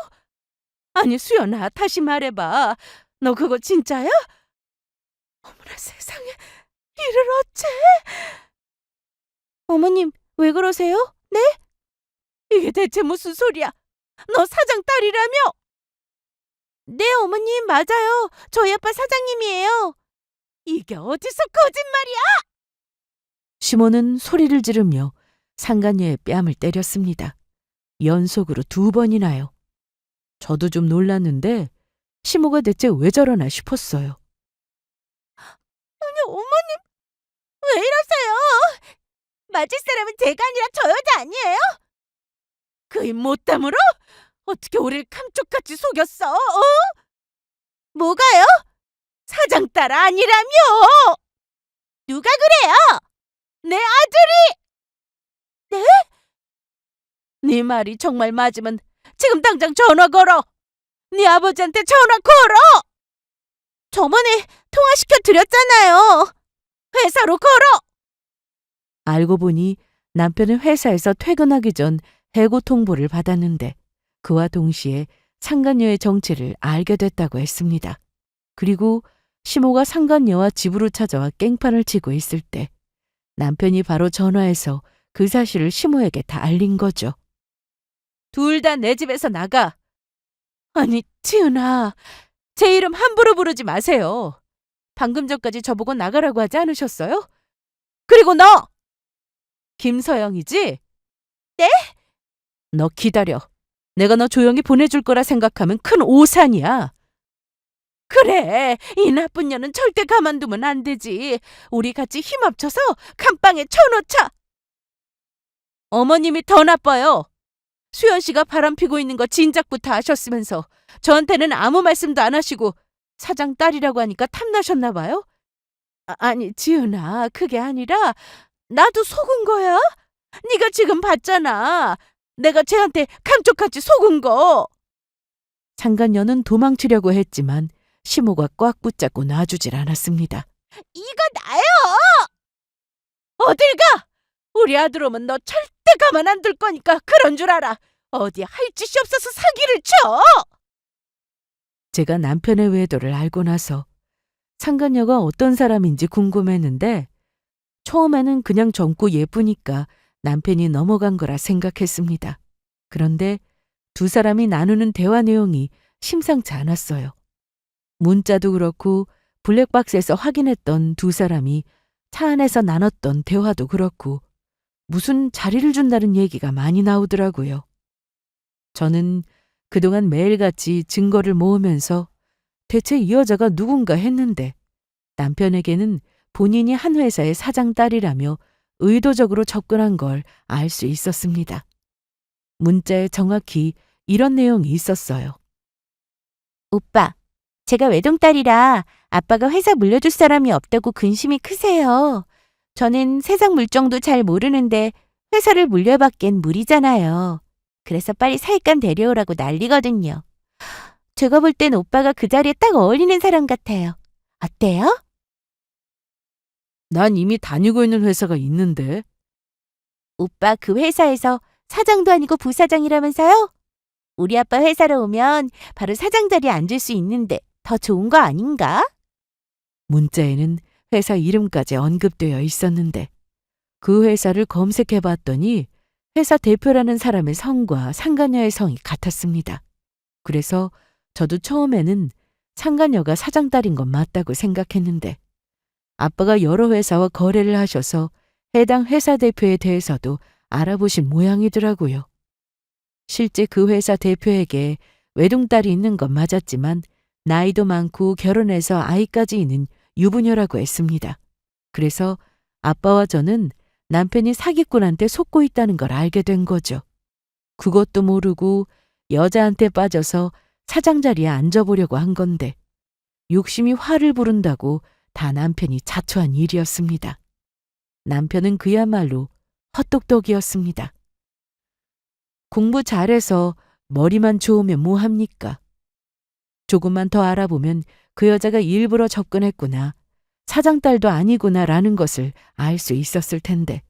아니 수연아, 다시 말해봐. 너 그거 진짜야? 어머나 세상에, 이를 어째? 어머님, 왜 그러세요? 네? 이게 대체 무슨 소리야? 너 사장 딸이라며? 네, 어머님, 맞아요. 저희 아빠 사장님이에요. 이게 어디서 거짓말이야? 시모는 소리를 지르며 상간녀의 뺨을 때렸습니다. 연속으로 2번이나요. 저도 좀 놀랐는데 시모가 대체 왜 저러나 싶었어요. 아니, 어머님, 왜 이러세요? 맞을 사람은 제가 아니라 저 여자 아니에요? 그 입 못 다물어? 어떻게 우릴 감쪽같이 속였어? 뭐가요? 사장 딸 아니라며! 누가 그래요? 내 아들이! 네? 네 말이 정말 맞으면 지금 당장 전화 걸어! 네 아버지한테 전화 걸어! 저번에 통화시켜 드렸잖아요. 회사로 걸어! 알고 보니 남편은 회사에서 퇴근하기 전 해고 통보를 받았는데 그와 동시에 상간녀의 정체를 알게 됐다고 했습니다. 그리고 시모가 상간녀와 집으로 찾아와 깽판을 치고 있을 때 남편이 바로 전화해서 그 사실을 시모에게 다 알린 거죠. 둘 다 내 집에서 나가. 아니, 지은아, 제 이름 함부로 부르지 마세요. 방금 전까지 저보고 나가라고 하지 않으셨어요? 그리고 너! 김서영이지? 네? 너 기다려. 내가 너 조용히 보내줄 거라 생각하면 큰 오산이야. 그래, 이 나쁜 년은 절대 가만두면 안 되지. 우리 같이 힘 합쳐서 감방에 쳐놓자. 어머님이 더 나빠요. 수연 씨가 바람피고 있는 거 진작부터 아셨으면서 저한테는 아무 말씀도 안 하시고 사장 딸이라고 하니까 탐나셨나 봐요? 아니, 지은아, 그게 아니라 나도 속은 거야? 네가 지금 봤잖아. 내가 쟤한테 감쪽같이 속은 거. 상간녀는 도망치려고 했지만 시모가 꽉 붙잡고 놔주질 않았습니다. 이거 나요! 어딜 가! 우리 아들 오면 너 절대 가만 안 둘 거니까 그런 줄 알아. 어디 할 짓이 없어서 사기를 쳐! 제가 남편의 외도를 알고 나서 상간녀가 어떤 사람인지 궁금했는데 처음에는 그냥 젊고 예쁘니까 남편이 넘어간 거라 생각했습니다. 그런데 두 사람이 나누는 대화 내용이 심상치 않았어요. 문자도 그렇고 블랙박스에서 확인했던 두 사람이 차 안에서 나눴던 대화도 그렇고 무슨 자리를 준다는 얘기가 많이 나오더라고요. 저는 그동안 매일같이 증거를 모으면서 대체 이 여자가 누군가 했는데 남편에게는 본인이 한 회사의 사장 딸이라며 의도적으로 접근한 걸 알 수 있었습니다. 문자에 정확히 이런 내용이 있었어요. 오빠, 제가 외동딸이라 아빠가 회사 물려줄 사람이 없다고 근심이 크세요. 저는 세상 물정도 잘 모르는데 회사를 물려받기엔 무리잖아요. 그래서 빨리 사익감 데려오라고 난리거든요. 제가 볼 땐 오빠가 그 자리에 딱 어울리는 사람 같아요. 어때요? 난 이미 다니고 있는 회사가 있는데. 오빠 그 회사에서 사장도 아니고 부사장이라면서요? 우리 아빠 회사로 오면 바로 사장 자리에 앉을 수 있는데 더 좋은 거 아닌가? 문자에는 회사 이름까지 언급되어 있었는데 그 회사를 검색해봤더니 회사 대표라는 사람의 성과 상간녀의 성이 같았습니다. 그래서 저도 처음에는 상간녀가 사장 딸인 건 맞다고 생각했는데 아빠가 여러 회사와 거래를 하셔서 해당 회사 대표에 대해서도 알아보신 모양이더라고요. 실제 그 회사 대표에게 외동딸이 있는 건 맞았지만 나이도 많고 결혼해서 아이까지 있는 유부녀라고 했습니다. 그래서 아빠와 저는 남편이 사기꾼한테 속고 있다는 걸 알게 된 거죠. 그것도 모르고 여자한테 빠져서 사장 자리에 앉아보려고 한 건데 욕심이 화를 부른다고 다 남편이 자초한 일이었습니다. 남편은 그야말로 헛똑똑이었습니다. 공부 잘해서 머리만 좋으면 뭐합니까? 조금만 더 알아보면 그 여자가 일부러 접근했구나. 사장딸도 아니구나라는 것을 알 수 있었을 텐데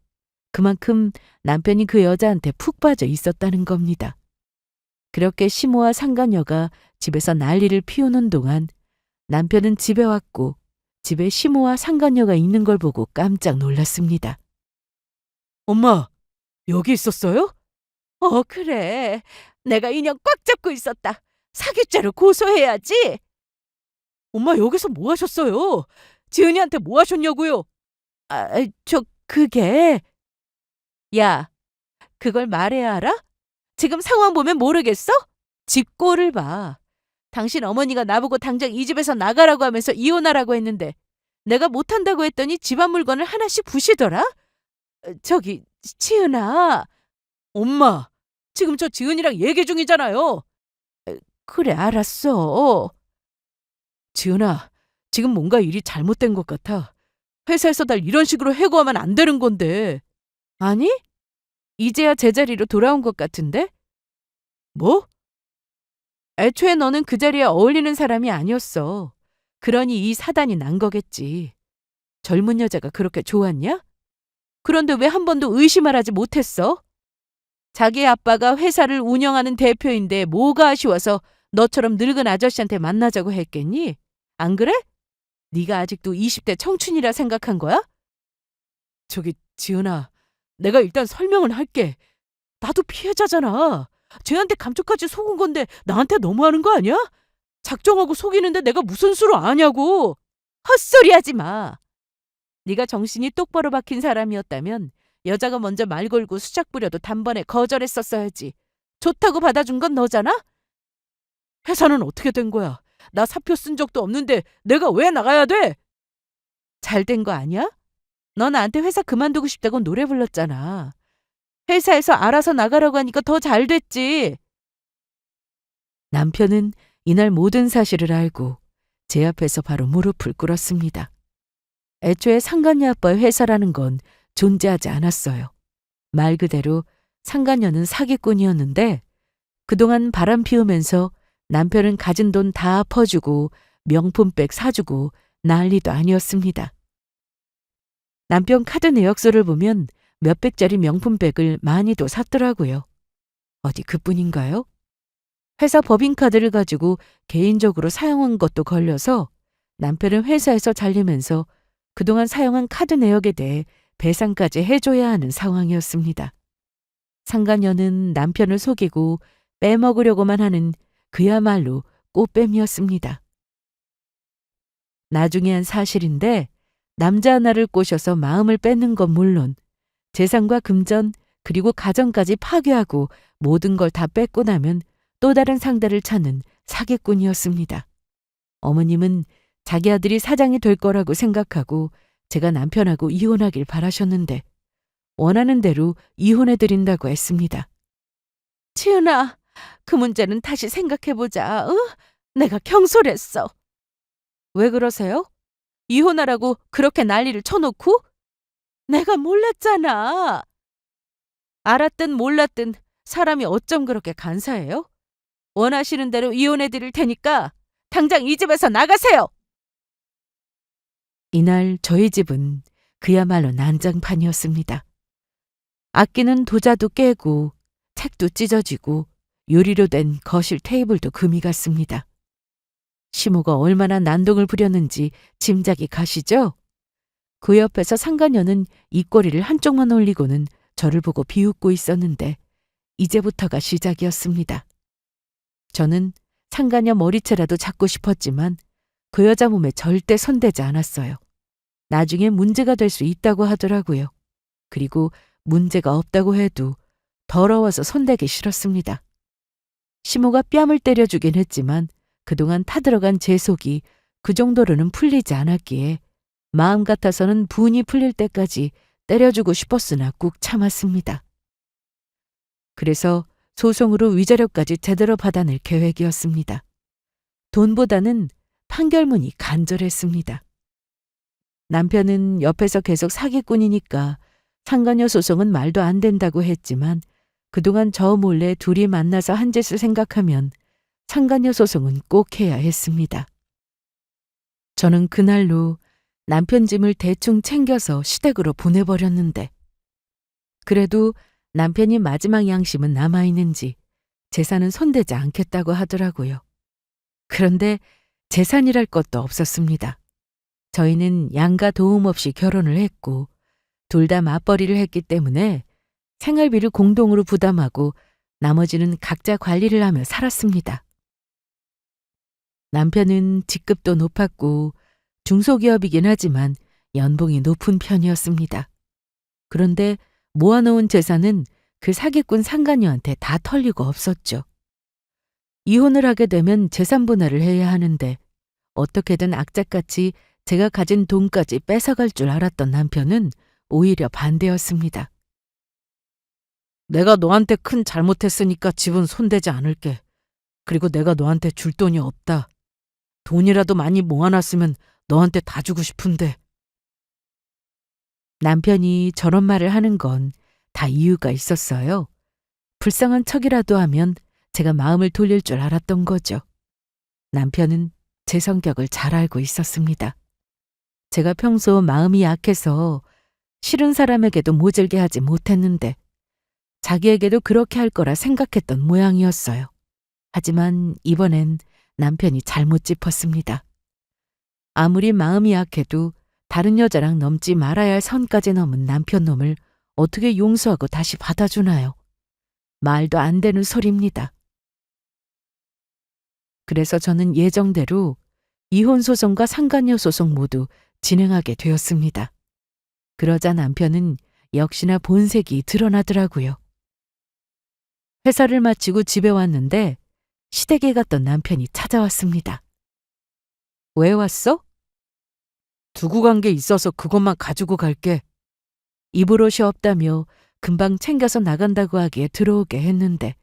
그만큼 남편이 그 여자한테 푹 빠져 있었다는 겁니다. 그렇게 시모와 상간녀가 집에서 난리를 피우는 동안 남편은 집에 왔고 집에 시모와 상간녀가 있는 걸 보고 깜짝 놀랐습니다. 엄마, 여기 있었어요? 그래. 내가 인형 꽉 잡고 있었다. 사기죄로 고소해야지. 엄마, 여기서 뭐 하셨어요? 지은이한테 뭐 하셨냐고요? 그게... 야, 그걸 말해야 알아? 지금 상황 보면 모르겠어? 집 꼴을 봐. 당신 어머니가 나보고 당장 이 집에서 나가라고 하면서 이혼하라고 했는데 내가 못한다고 했더니 집안 물건을 하나씩 부시더라? 저기, 치은아. 엄마, 지금 저 지은이랑 얘기 중이잖아요. 그래, 알았어. 지은아, 지금 뭔가 일이 잘못된 것 같아. 회사에서 날 이런 식으로 해고하면 안 되는 건데. 아니? 이제야 제자리로 돌아온 것 같은데? 뭐? 애초에 너는 그 자리에 어울리는 사람이 아니었어. 그러니 이 사단이 난 거겠지. 젊은 여자가 그렇게 좋았냐? 그런데 왜 한 번도 의심을 하지 못했어? 자기 아빠가 회사를 운영하는 대표인데 뭐가 아쉬워서 너처럼 늙은 아저씨한테 만나자고 했겠니? 안 그래? 네가 아직도 20대 청춘이라 생각한 거야? 저기, 지은아, 내가 일단 설명을 할게. 나도 피해자잖아. 쟤한테 감쪽같이 속은 건데 나한테 너무하는 거 아니야? 작정하고 속이는데 내가 무슨 수로 아냐고. 헛소리 하지 마. 네가 정신이 똑바로 박힌 사람이었다면 여자가 먼저 말 걸고 수작 부려도 단번에 거절했었어야지. 좋다고 받아준 건 너잖아? 회사는 어떻게 된 거야? 나 사표 쓴 적도 없는데 내가 왜 나가야 돼? 잘 된 거 아니야? 너 나한테 회사 그만두고 싶다고 노래 불렀잖아. 회사에서 알아서 나가라고 하니까 더 잘 됐지. 남편은 이날 모든 사실을 알고 제 앞에서 바로 무릎을 꿇었습니다. 애초에 상간녀 아빠의 회사라는 건 존재하지 않았어요. 말 그대로 상간녀는 사기꾼이었는데 그동안 바람 피우면서 남편은 가진 돈 다 퍼주고 명품백 사주고 난리도 아니었습니다. 남편 카드 내역서를 보면 몇백짜리 명품백을 많이도 샀더라고요. 어디 그뿐인가요? 회사 법인카드를 가지고 개인적으로 사용한 것도 걸려서 남편은 회사에서 잘리면서 그동안 사용한 카드 내역에 대해 배상까지 해줘야 하는 상황이었습니다. 상간녀는 남편을 속이고 빼먹으려고만 하는 그야말로 꽃뱀이었습니다. 나중에 한 사실인데 남자 하나를 꼬셔서 마음을 뺏는 건 물론 재산과 금전 그리고 가정까지 파괴하고 모든 걸 다 뺏고 나면 또 다른 상대를 찾는 사기꾼이었습니다. 어머님은 자기 아들이 사장이 될 거라고 생각하고 제가 남편하고 이혼하길 바라셨는데 원하는 대로 이혼해드린다고 했습니다. 치은아, 그 문제는 다시 생각해보자. 내가 경솔했어. 왜 그러세요? 이혼하라고 그렇게 난리를 쳐놓고? 내가 몰랐잖아. 알았든 몰랐든 사람이 어쩜 그렇게 간사해요? 원하시는 대로 이혼해드릴 테니까 당장 이 집에서 나가세요. 이날 저희 집은 그야말로 난장판이었습니다. 아끼는 도자도 깨고 책도 찢어지고 유리로 된 거실 테이블도 금이 갔습니다. 시모가 얼마나 난동을 부렸는지 짐작이 가시죠? 그 옆에서 상간녀는 입꼬리를 한쪽만 올리고는 저를 보고 비웃고 있었는데 이제부터가 시작이었습니다. 저는 상가녀 머리채라도 잡고 싶었지만 그 여자 몸에 절대 손대지 않았어요. 나중에 문제가 될 수 있다고 하더라고요. 그리고 문제가 없다고 해도 더러워서 손대기 싫었습니다. 시모가 뺨을 때려주긴 했지만 그동안 타들어간 제 속이 그 정도로는 풀리지 않았기에 마음 같아서는 분이 풀릴 때까지 때려주고 싶었으나 꾹 참았습니다. 그래서 소송으로 위자료까지 제대로 받아낼 계획이었습니다. 돈보다는 판결문이 간절했습니다. 남편은 옆에서 계속 사기꾼이니까 상간녀 소송은 말도 안 된다고 했지만 그동안 저 몰래 둘이 만나서 한 짓을 생각하면 상간녀 소송은 꼭 해야 했습니다. 저는 그날로 남편 짐을 대충 챙겨서 시댁으로 보내버렸는데 그래도 남편이 마지막 양심은 남아있는지 재산은 손대지 않겠다고 하더라고요. 그런데 재산이랄 것도 없었습니다. 저희는 양가 도움 없이 결혼을 했고 둘 다 맞벌이를 했기 때문에 생활비를 공동으로 부담하고 나머지는 각자 관리를 하며 살았습니다. 남편은 직급도 높았고 중소기업이긴 하지만 연봉이 높은 편이었습니다. 그런데 모아놓은 재산은 그 사기꾼 상간녀한테 다 털리고 없었죠. 이혼을 하게 되면 재산 분할을 해야 하는데 어떻게든 악착같이 제가 가진 돈까지 뺏어갈 줄 알았던 남편은 오히려 반대였습니다. 내가 너한테 큰 잘못했으니까 집은 손대지 않을게. 그리고 내가 너한테 줄 돈이 없다. 돈이라도 많이 모아놨으면 너한테 다 주고 싶은데. 남편이 저런 말을 하는 건 다 이유가 있었어요. 불쌍한 척이라도 하면 제가 마음을 돌릴 줄 알았던 거죠. 남편은 제 성격을 잘 알고 있었습니다. 제가 평소 마음이 약해서 싫은 사람에게도 모질게 하지 못했는데 자기에게도 그렇게 할 거라 생각했던 모양이었어요. 하지만 이번엔 남편이 잘못 짚었습니다. 아무리 마음이 약해도 다른 여자랑 넘지 말아야 할 선까지 넘은 남편 놈을 어떻게 용서하고 다시 받아주나요? 말도 안 되는 소리입니다. 그래서 저는 예정대로 이혼 소송과 상간녀 소송 모두 진행하게 되었습니다. 그러자 남편은 역시나 본색이 드러나더라고요. 회사를 마치고 집에 왔는데 시댁에 갔던 남편이 찾아왔습니다. 왜 왔어? 두고 간 게 있어서 그것만 가지고 갈게. 입을 옷이 없다며 금방 챙겨서 나간다고 하기에 들어오게 했는데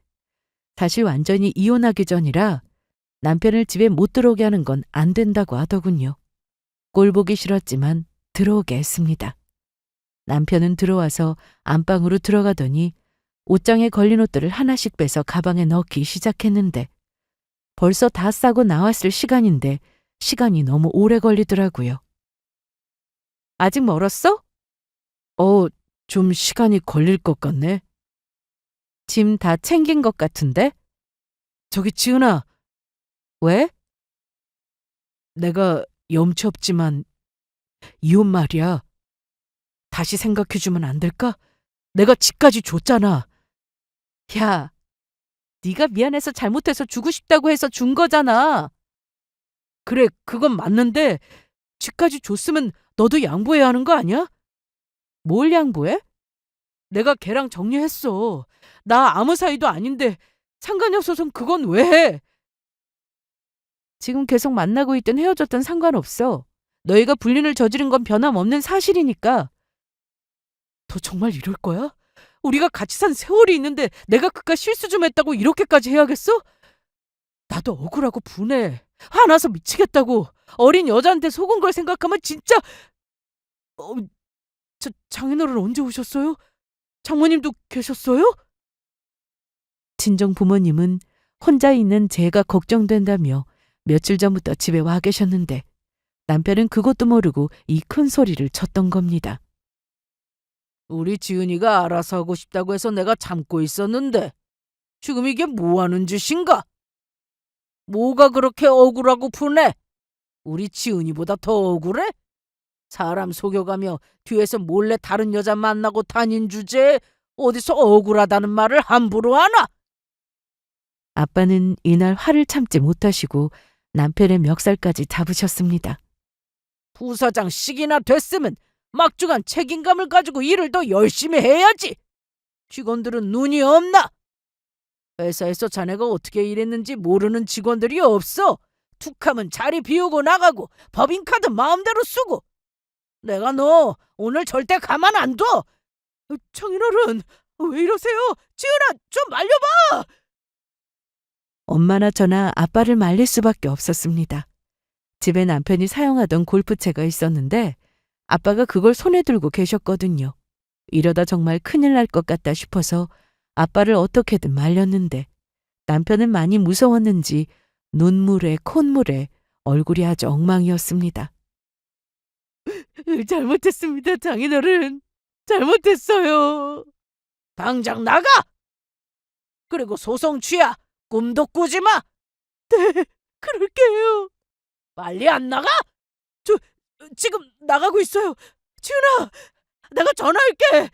사실 완전히 이혼하기 전이라 남편을 집에 못 들어오게 하는 건 안 된다고 하더군요. 꼴 보기 싫었지만 들어오게 했습니다. 남편은 들어와서 안방으로 들어가더니 옷장에 걸린 옷들을 하나씩 빼서 가방에 넣기 시작했는데 벌써 다 싸고 나왔을 시간인데 시간이 너무 오래 걸리더라고요. 아직 멀었어? 좀 시간이 걸릴 것 같네. 짐 다 챙긴 것 같은데? 저기 지은아. 왜? 내가 염치 없지만 이혼 말이야. 다시 생각해주면 안 될까? 내가 집까지 줬잖아. 야, 네가 미안해서 잘못해서 주고 싶다고 해서 준 거잖아. 그래, 그건 맞는데 집까지 줬으면 너도 양보해야 하는 거 아니야? 뭘 양보해? 내가 걔랑 정리했어. 나 아무 사이도 아닌데 상관이 없어선 그건 왜 해? 지금 계속 만나고 있든 헤어졌든 상관없어. 너희가 불륜을 저지른 건 변함없는 사실이니까. 너 정말 이럴 거야? 우리가 같이 산 세월이 있는데 내가 그깟 실수 좀 했다고 이렇게까지 해야겠어? 나도 억울하고 분해. 화나서 미치겠다고. 어린 여자한테 속은 걸 생각하면 진짜... 장인어른 언제 오셨어요? 장모님도 계셨어요? 친정 부모님은 혼자 있는 제가 걱정된다며 며칠 전부터 집에 와 계셨는데 남편은 그것도 모르고 이 큰 소리를 쳤던 겁니다. 우리 지은이가 알아서 하고 싶다고 해서 내가 참고 있었는데 지금 이게 뭐 하는 짓인가? 뭐가 그렇게 억울하고 분해? 우리 지은이보다 더 억울해? 사람 속여가며 뒤에서 몰래 다른 여자 만나고 다닌 주제에 어디서 억울하다는 말을 함부로 하나? 아빠는 이날 화를 참지 못하시고 남편의 멱살까지 잡으셨습니다. 부사장씩이나 됐으면 막중한 책임감을 가지고 일을 더 열심히 해야지. 직원들은 눈이 없나? 회사에서 자네가 어떻게 일했는지 모르는 직원들이 없어. 툭하면 자리 비우고 나가고 법인카드 마음대로 쓰고. 내가 너 오늘 절대 가만 안 둬. 장인어른, 왜 이러세요? 지은아, 좀 말려봐. 엄마나 저나 아빠를 말릴 수밖에 없었습니다. 집에 남편이 사용하던 골프채가 있었는데 아빠가 그걸 손에 들고 계셨거든요. 이러다 정말 큰일 날 것 같다 싶어서 아빠를 어떻게든 말렸는데 남편은 많이 무서웠는지 눈물에 콧물에 얼굴이 아주 엉망이었습니다. 잘못했습니다, 장인어른. 잘못했어요. 당장 나가! 그리고 소송 취하, 꿈도 꾸지 마! 네, 그럴게요. 빨리 안 나가? 저 지금 나가고 있어요. 지은아, 내가 전화할게.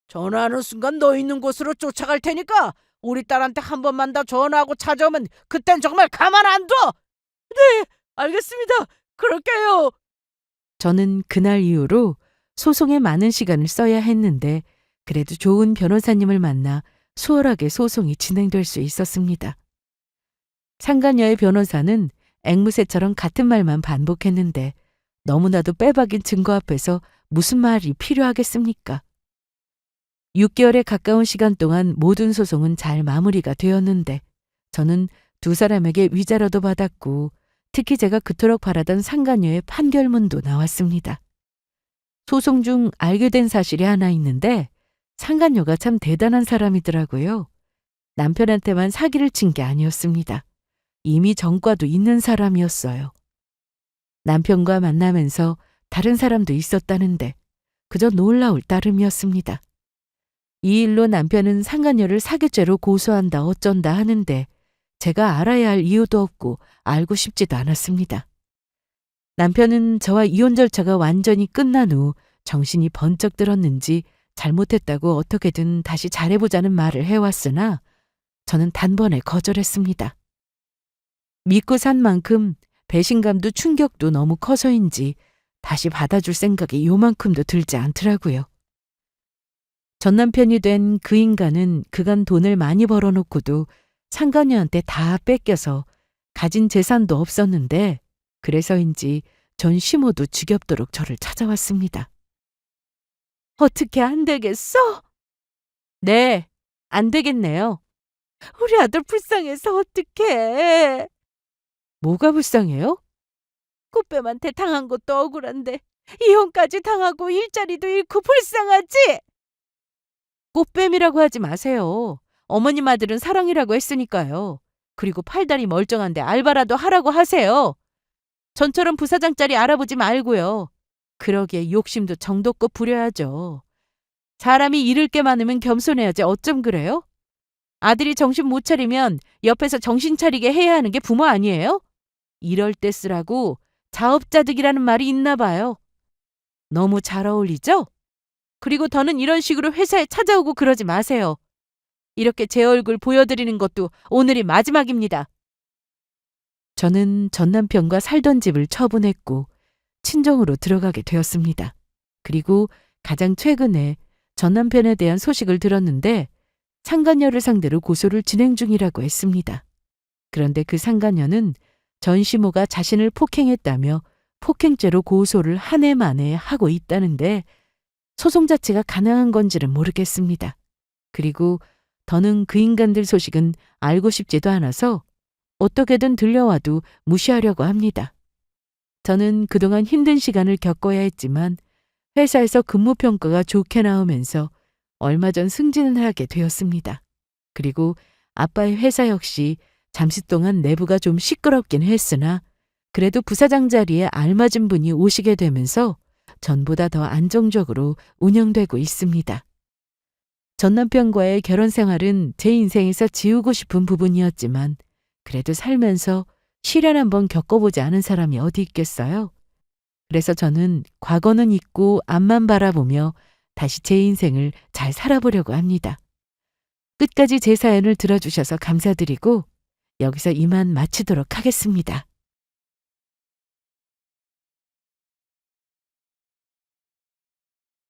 전화하는 순간 너 있는 곳으로 쫓아갈 테니까 우리 딸한테 한 번만 더 전화하고 찾아오면 그땐 정말 가만 안 둬. 네, 알겠습니다. 그럴게요. 저는 그날 이후로 소송에 많은 시간을 써야 했는데 그래도 좋은 변호사님을 만나 수월하게 소송이 진행될 수 있었습니다. 상간녀의 변호사는 앵무새처럼 같은 말만 반복했는데 너무나도 빼박인 증거 앞에서 무슨 말이 필요하겠습니까? 6개월에 가까운 시간 동안 모든 소송은 잘 마무리가 되었는데 저는 두 사람에게 위자료도 받았고 특히 제가 그토록 바라던 상간녀의 판결문도 나왔습니다. 소송 중 알게 된 사실이 하나 있는데 상간녀가 참 대단한 사람이더라고요. 남편한테만 사기를 친 게 아니었습니다. 이미 전과도 있는 사람이었어요. 남편과 만나면서 다른 사람도 있었다는데 그저 놀라울 따름이었습니다. 이 일로 남편은 상간녀를 사기죄로 고소한다 어쩐다 하는데 제가 알아야 할 이유도 없고 알고 싶지도 않았습니다. 남편은 저와 이혼 절차가 완전히 끝난 후 정신이 번쩍 들었는지 잘못했다고 어떻게든 다시 잘해보자는 말을 해왔으나 저는 단번에 거절했습니다. 믿고 산 만큼 배신감도 충격도 너무 커서인지 다시 받아줄 생각이 요만큼도 들지 않더라고요. 전 남편이 된 그 인간은 그간 돈을 많이 벌어놓고도 상간녀한테 다 뺏겨서 가진 재산도 없었는데 그래서인지 전 심호도 지겹도록 저를 찾아왔습니다. 어떻게 안 되겠어? 네, 안 되겠네요. 우리 아들 불쌍해서 어떡해. 뭐가 불쌍해요? 꽃뱀한테 당한 것도 억울한데 이혼까지 당하고 일자리도 잃고 불쌍하지? 꽃뱀이라고 하지 마세요. 어머님 아들은 사랑이라고 했으니까요. 그리고 팔다리 멀쩡한데 알바라도 하라고 하세요. 전처럼 부사장짜리 알아보지 말고요. 그러기에 욕심도 정도껏 부려야죠. 사람이 잃을 게 많으면 겸손해야지 어쩜 그래요? 아들이 정신 못 차리면 옆에서 정신 차리게 해야 하는 게 부모 아니에요? 이럴 때 쓰라고 자업자득이라는 말이 있나 봐요. 너무 잘 어울리죠? 그리고 더는 이런 식으로 회사에 찾아오고 그러지 마세요. 이렇게 제 얼굴 보여드리는 것도 오늘이 마지막입니다. 저는 전 남편과 살던 집을 처분했고 친정으로 들어가게 되었습니다. 그리고 가장 최근에 전 남편에 대한 소식을 들었는데 상간녀를 상대로 고소를 진행 중이라고 했습니다. 그런데 그 상간녀는 전 시모가 자신을 폭행했다며 폭행죄로 고소를 한 해 만에 하고 있다는데 소송 자체가 가능한 건지는 모르겠습니다. 그리고 더는 그 인간들 소식은 알고 싶지도 않아서 어떻게든 들려와도 무시하려고 합니다. 저는 그동안 힘든 시간을 겪어야 했지만 회사에서 근무평가가 좋게 나오면서 얼마 전 승진을 하게 되었습니다. 그리고 아빠의 회사 역시 잠시 동안 내부가 좀 시끄럽긴 했으나 그래도 부사장 자리에 알맞은 분이 오시게 되면서 전보다 더 안정적으로 운영되고 있습니다. 전 남편과의 결혼 생활은 제 인생에서 지우고 싶은 부분이었지만 그래도 살면서 시련 한번 겪어보지 않은 사람이 어디 있겠어요? 그래서 저는 과거는 잊고 앞만 바라보며 다시 제 인생을 잘 살아보려고 합니다. 끝까지 제 사연을 들어주셔서 감사드리고 여기서 이만 마치도록 하겠습니다.